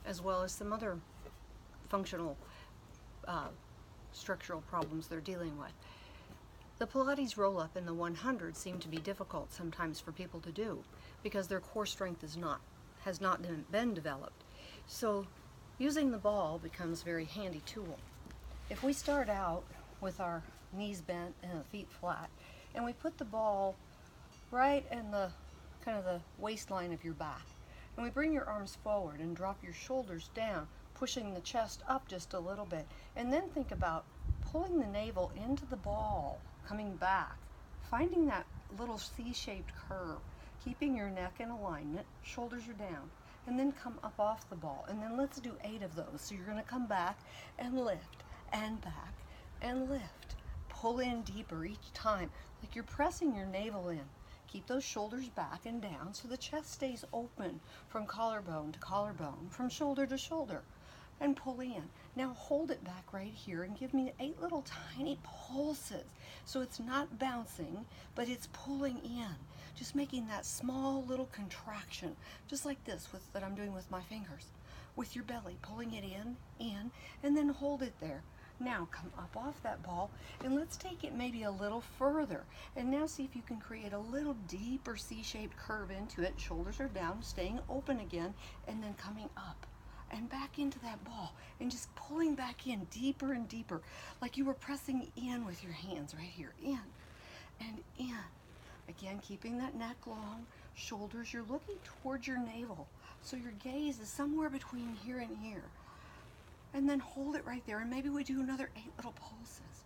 as well as some other functional uh, structural problems they're dealing with. The Pilates roll-up in the 100 seem to be difficult sometimes for people to do because their core strength has not been developed. So using the ball becomes a very handy tool. If we start out with our knees bent and the feet flat, and we put the ball right in the kind of the waistline of your back, and we bring your arms forward and drop your shoulders down, pushing the chest up just a little bit, and then think about pulling the navel into the ball, coming back, finding that little C-shaped curve, keeping your neck in alignment, shoulders are down, and then come up off the ball. And then let's do 8 of those. So you're going to come back and lift and back and lift. Pull in deeper each time, like you're pressing your navel in. Keep those shoulders back and down so the chest stays open from collarbone to collarbone, from shoulder to shoulder. And pull in. Now hold it back right here and give me 8 little tiny pulses. So it's not bouncing, but it's pulling in. Just making that small little contraction, just like this that I'm doing with my fingers. With your belly, pulling it in, and then hold it there. Now come up off that ball and let's take it maybe a little further. And now see if you can create a little deeper C-shaped curve into it. Shoulders are down, staying open again, and then coming up and back into that ball and just pulling back in deeper and deeper, like you were pressing in with your hands right here, in and in. Again, keeping that neck long, shoulders, you're looking towards your navel, so your gaze is somewhere between here and here. And then hold it right there, and maybe we do another 8 little pulses.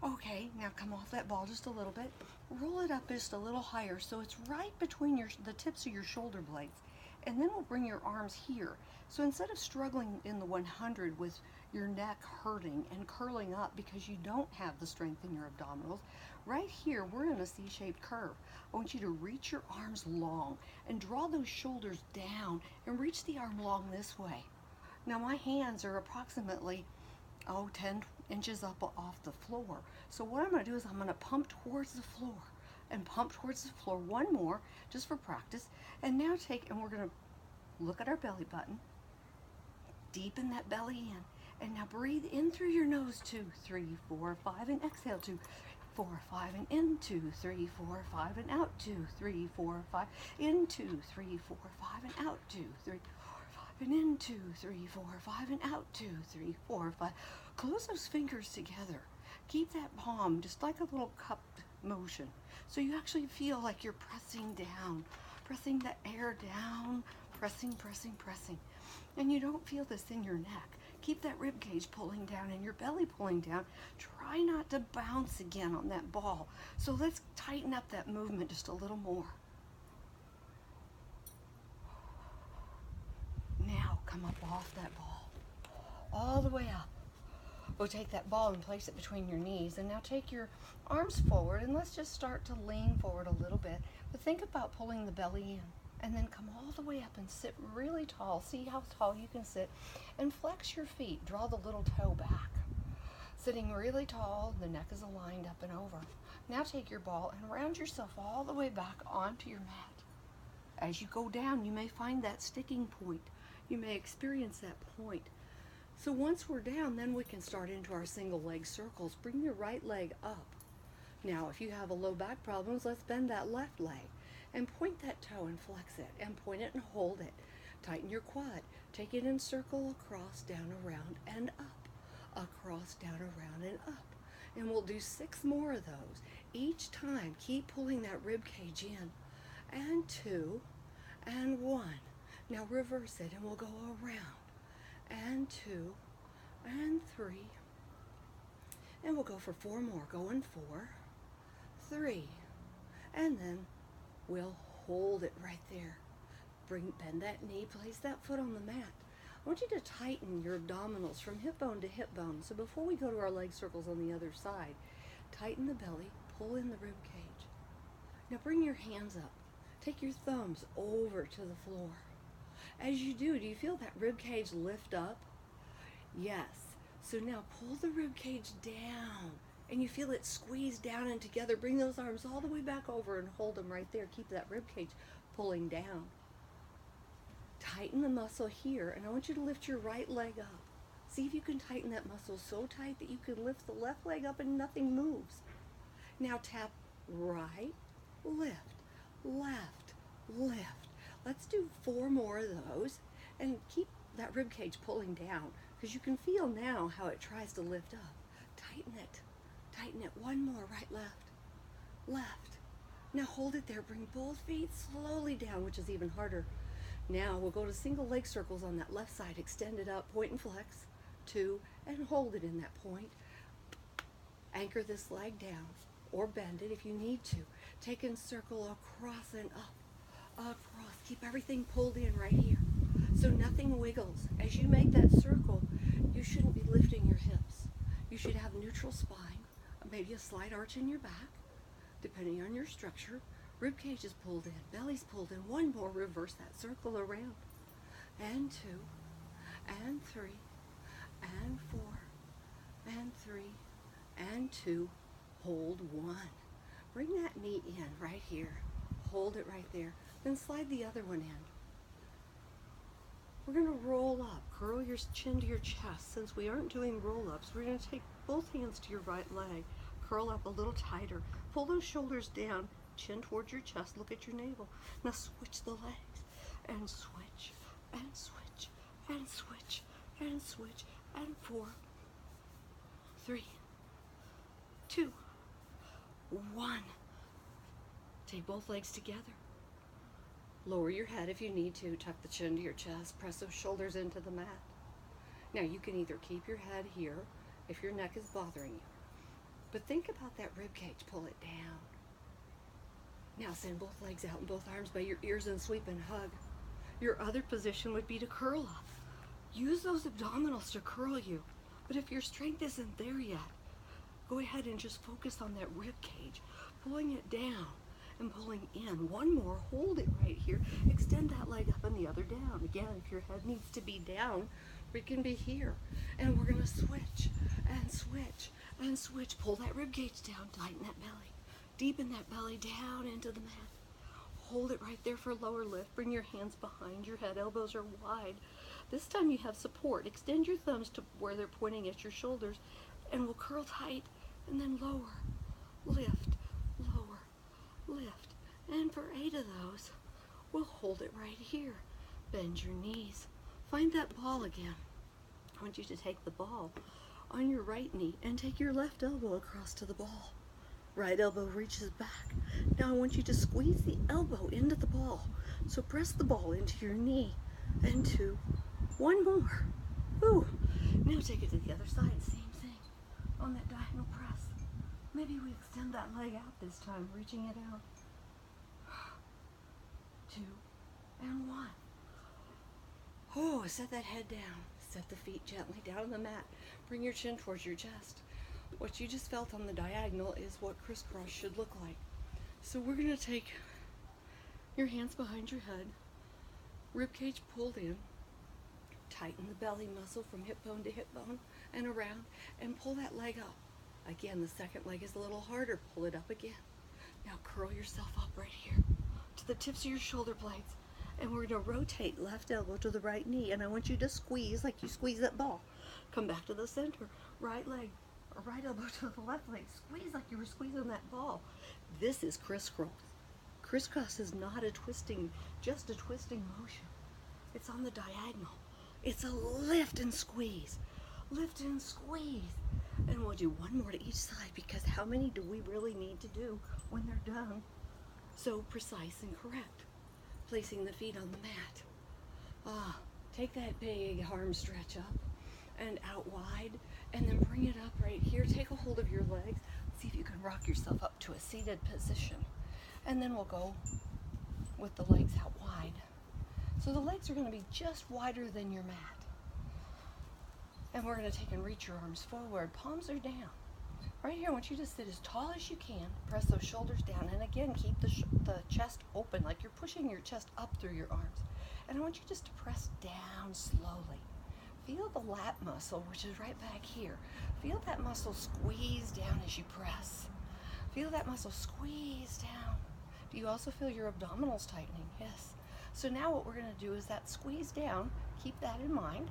Okay, now come off that ball just a little bit, roll it up just a little higher so it's right between the tips of your shoulder blades. And then we'll bring your arms here. So instead of struggling in the 100 with your neck hurting and curling up because you don't have the strength in your abdominals, right here we're in a C-shaped curve. I want you to reach your arms long and draw those shoulders down and reach the arm long this way. Now my hands are approximately 10 inches up off the floor. So what I'm going to do is I'm going to pump towards the floor and pump towards the floor. One more just for practice. And now we're going to look at our belly button, deepen that belly in, and now breathe in through your nose, 2, 3, 4, 5, and exhale, 2, 3, 4, 5, and in, 2, 3, 4, 5, and out, 2, 3, 4, 5, in, 2, 3, 4, 5, and out, 2, 3, 4, 5, and in, 2, 3, 4, 5, and out, 2, 3, 4, 5. Close those fingers together. Keep that palm just like a little cupped motion. So you actually feel like you're pressing down, pressing the air down, pressing, pressing, pressing. And you don't feel this in your neck. Keep that rib cage pulling down and your belly pulling down. Try not to bounce again on that ball. So let's tighten up that movement just a little more. Now come up off that ball, all the way up. We'll take that ball and place it between your knees, and now take your arms forward and let's just start to lean forward a little bit. But think about pulling the belly in and then come all the way up and sit really tall. See how tall you can sit and flex your feet. Draw the little toe back. Sitting really tall, the neck is aligned up and over. Now take your ball and round yourself all the way back onto your mat. As you go down, you may find that sticking point. You may experience that point. So once we're down, then we can start into our single leg circles. Bring your right leg up. Now, if you have a low back problems, let's bend that left leg and point that toe and flex it and point it and hold it. Tighten your quad. Take it in circle across, down, around, and up. Across, down, around, and up. And we'll do 6 more of those. Each time, keep pulling that rib cage in. And 2, and 1. Now reverse it and we'll go around. And 2, and 3, and we'll go for 4 more. Going 4, 3, and then we'll hold it right there. Bend that knee, place that foot on the mat. I want you to tighten your abdominals from hip bone to hip bone. So before we go to our leg circles on the other side, tighten the belly, pull in the rib cage. Now bring your hands up. Take your thumbs over to the floor. As you do you feel that rib cage lift up? Yes. So now pull the rib cage down and you feel it squeeze down and together. Bring those arms all the way back over and hold them right there. Keep that rib cage pulling down. Tighten the muscle here, and I want you to lift your right leg up. See if you can tighten that muscle so tight that you can lift the left leg up and nothing moves. Now tap right, lift, left, lift. Let's do 4 more of those, and keep that rib cage pulling down, because you can feel now how it tries to lift up. Tighten it. Tighten it. 1 more. Right, left. Left. Now hold it there. Bring both feet slowly down, which is even harder. Now we'll go to single leg circles on that left side. Extend it up. Point and flex. 2. And hold it in that point. Anchor this leg down, or bend it if you need to. Take and circle across and up. Across. Keep everything pulled in right here, so nothing wiggles. As you make that circle, you shouldn't be lifting your hips. You should have neutral spine, maybe a slight arch in your back, depending on your structure. Rib cage is pulled in, belly's pulled in. 1 more, reverse that circle around. And 2, and 3, and 4, and 3, and 2. Hold 1. Bring that knee in right here. Hold it right there. Then slide the other one in. We're going to roll up. Curl your chin to your chest. Since we aren't doing roll-ups, we're going to take both hands to your right leg. Curl up a little tighter. Pull those shoulders down. Chin towards your chest. Look at your navel. Now switch the legs. And switch. And switch. And switch. And switch. And 4, 3, 2, 1. Take both legs together. Lower your head if you need to. Tuck the chin to your chest. Press those shoulders into the mat. Now you can either keep your head here if your neck is bothering you. But think about that rib cage. Pull it down. Now send both legs out and both arms by your ears and sweep and hug. Your other position would be to curl up. Use those abdominals to curl you. But if your strength isn't there yet, go ahead and just focus on that rib cage. Pulling it down and pulling in. 1 more. Hold it right here. Extend that leg up and the other down. Again, if your head needs to be down, we can be here. And we're going to switch and switch and switch. Pull that rib cage down. Tighten that belly. Deepen that belly down into the mat. Hold it right there for lower lift. Bring your hands behind your head. Elbows are wide. This time you have support. Extend your thumbs to where they're pointing at your shoulders. And we'll curl tight and then lower. Lift. Lower. Lift. And for 8 of those, we'll hold it right here. Bend your knees. Find that ball again. I want you to take the ball on your right knee and take your left elbow across to the ball. Right elbow reaches back. Now I want you to squeeze the elbow into the ball. So press the ball into your knee. And 2. 1 more. Ooh. Now take it to the other side. Same thing. On that diagonal press. Maybe we extend that leg out this time, reaching it out. 2 and 1. Oh, set that head down. Set the feet gently down on the mat. Bring your chin towards your chest. What you just felt on the diagonal is what crisscross should look like. So we're going to take your hands behind your head, rib cage pulled in, tighten the belly muscle from hip bone to hip bone and around, and pull that leg up. Again, the second leg is a little harder. Pull it up again. Now curl yourself up right here to the tips of your shoulder blades. And we're going to rotate left elbow to the right knee. And I want you to squeeze like you squeeze that ball. Come back to the center. Right leg, or right elbow to the left leg. Squeeze like you were squeezing that ball. This is crisscross. Crisscross is not a twisting, just a twisting motion. It's on the diagonal. It's a lift and squeeze. Lift and squeeze. And we'll do 1 more to each side, because how many do we really need to do when they're done? So precise and correct. Placing the feet on the mat. Take that big arm stretch up and out wide, and then bring it up right here. Take a hold of your legs. See if you can rock yourself up to a seated position. And then we'll go with the legs out wide. So the legs are going to be just wider than your mat. And we're going to take and reach your arms forward. Palms are down. Right here, I want you to sit as tall as you can. Press those shoulders down. And again, keep the chest open, like you're pushing your chest up through your arms. And I want you just to press down slowly. Feel the lat muscle, which is right back here. Feel that muscle squeeze down as you press. Feel that muscle squeeze down. Do you also feel your abdominals tightening? Yes. So now what we're going to do is that squeeze down, keep that in mind,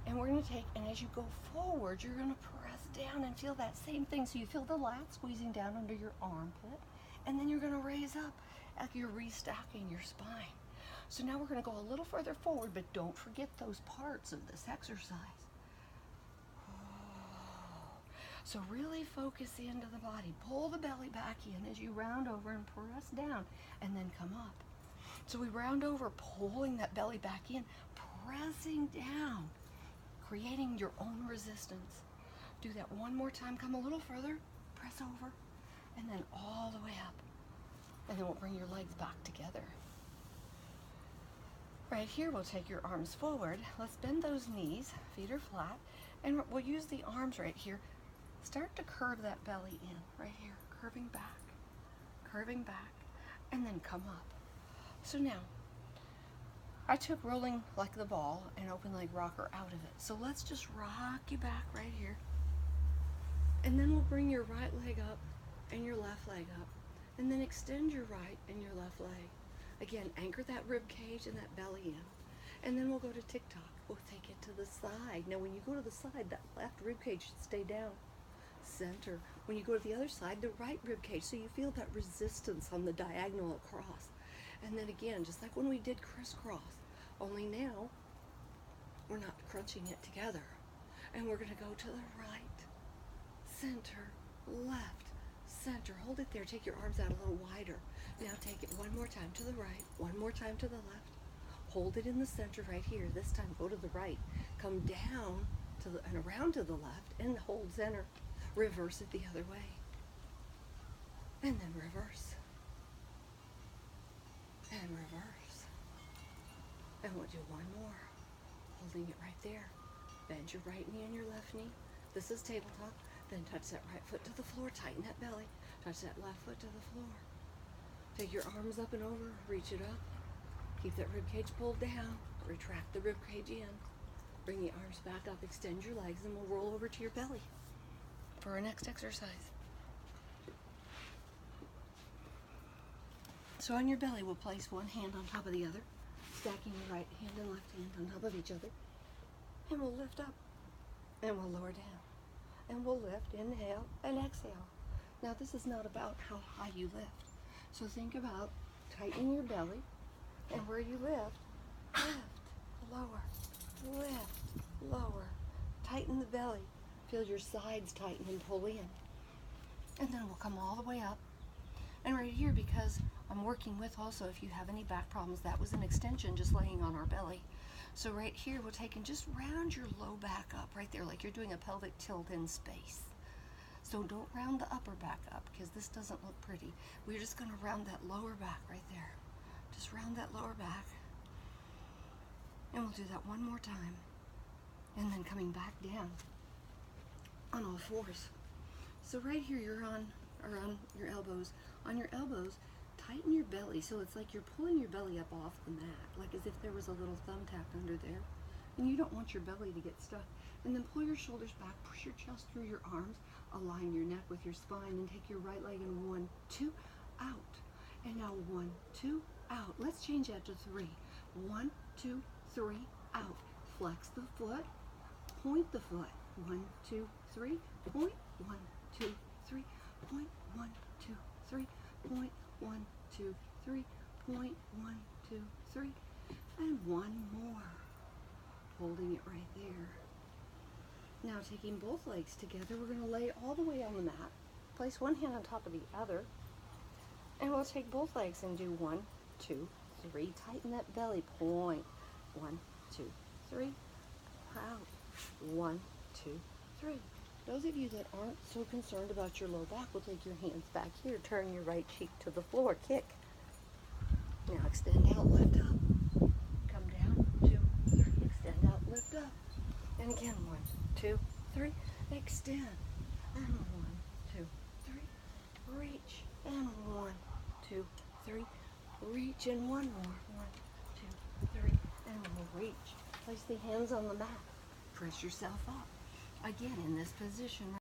and we're going to take, and as you go forward, you're going to press down and feel that same thing. So you feel the lat squeezing down under your armpit, and then you're going to raise up like you're restacking your spine. So now we're going to go a little further forward, but don't forget those parts of this exercise. So really focus into the body. Pull the belly back in as you round over and press down, and then come up. So we round over, pulling that belly back in, pressing down, creating your own resistance. Do that one more time. Come a little further, press over, and then all the way up. And then we'll bring your legs back together. Right here, we'll take your arms forward. Let's bend those knees, feet are flat, and we'll use the arms right here. Start to curve that belly in, right here, curving back, and then come up. So now, I took rolling like the ball and open leg rocker out of it. So let's just rock you back right here. And then we'll bring your right leg up and your left leg up. And then extend your right and your left leg. Again, anchor that rib cage and that belly in. And then we'll go to tick-tock. We'll take it to the side. Now when you go to the side, that left rib cage should stay down. Center. When you go to the other side, the right rib cage, so you feel that resistance on the diagonal across. And then again, just like when we did crisscross, only now we're not crunching it together. And we're going to go to the right, center, left, center. Hold it there. Take your arms out a little wider. Now take it one more time to the right, one more time to the left. Hold it in the center right here. This time go to the right. Come down to the, and around to the left and hold center. Reverse it the other way. And then reverse. And reverse. And we'll do one more. Holding it right there. Bend your right knee and your left knee. This is tabletop. Then touch that right foot to the floor. Tighten that belly. Touch that left foot to the floor. Take your arms up and over. Reach it up. Keep that rib cage pulled down. Retract the rib cage in. Bring the arms back up. Extend your legs and we'll roll over to your belly for our next exercise. So on your belly, we'll place one hand on top of the other, stacking your right hand and left hand on top of each other. And we'll lift up, and we'll lower down. And we'll lift, inhale, and exhale. Now this is not about how high you lift. So think about tightening your belly, and where you lift, lower, lift, lower. Tighten the belly. Feel your sides tighten and pull in. And then we'll come all the way up. And right here, because I'm working with also if you have any back problems, that was an extension just laying on our belly. So right here, we'll take and just round your low back up right there, like you're doing a pelvic tilt in space. So don't round the upper back up because this doesn't look pretty. We're just gonna round that lower back right there. Just round that lower back. And we'll do that one more time. And then coming back down on all fours. So right here you're on your elbows. On your elbows, tighten your belly so it's like you're pulling your belly up off the mat, like as if there was a little thumbtack under there. And you don't want your belly to get stuck. And then pull your shoulders back, push your chest through your arms, align your neck with your spine, and take your right leg in 1, 2, out. And now 1, 2, out. Let's change that to 3. 1, 2, 3, out. Flex the foot, point the foot. 1, 2, 3, point, 1, 2, 3, point, 1, 2, 3, point, 1, 2, 3, point, 1, 2, 3, and one more. Holding it right there. Now taking both legs together, we're going to lay all the way on the mat. Place one hand on top of the other, and we'll take both legs and do 1, 2, 3. Tighten that belly. Point. 1, 2, 3. Out. 1, 2, 3. Those of you that aren't so concerned about your low back will take your hands back here. Turn your right cheek to the floor. Kick. Now extend out, lift up. Come down. 2, 3. Extend out, lift up. And again, 1, 2, 3. Extend. And 1, 2, 3. Reach. And 1, 2, 3. Reach. And one more. 1, 2, 3. And we'll reach. Place the hands on the mat. Press yourself up. Again, in this position.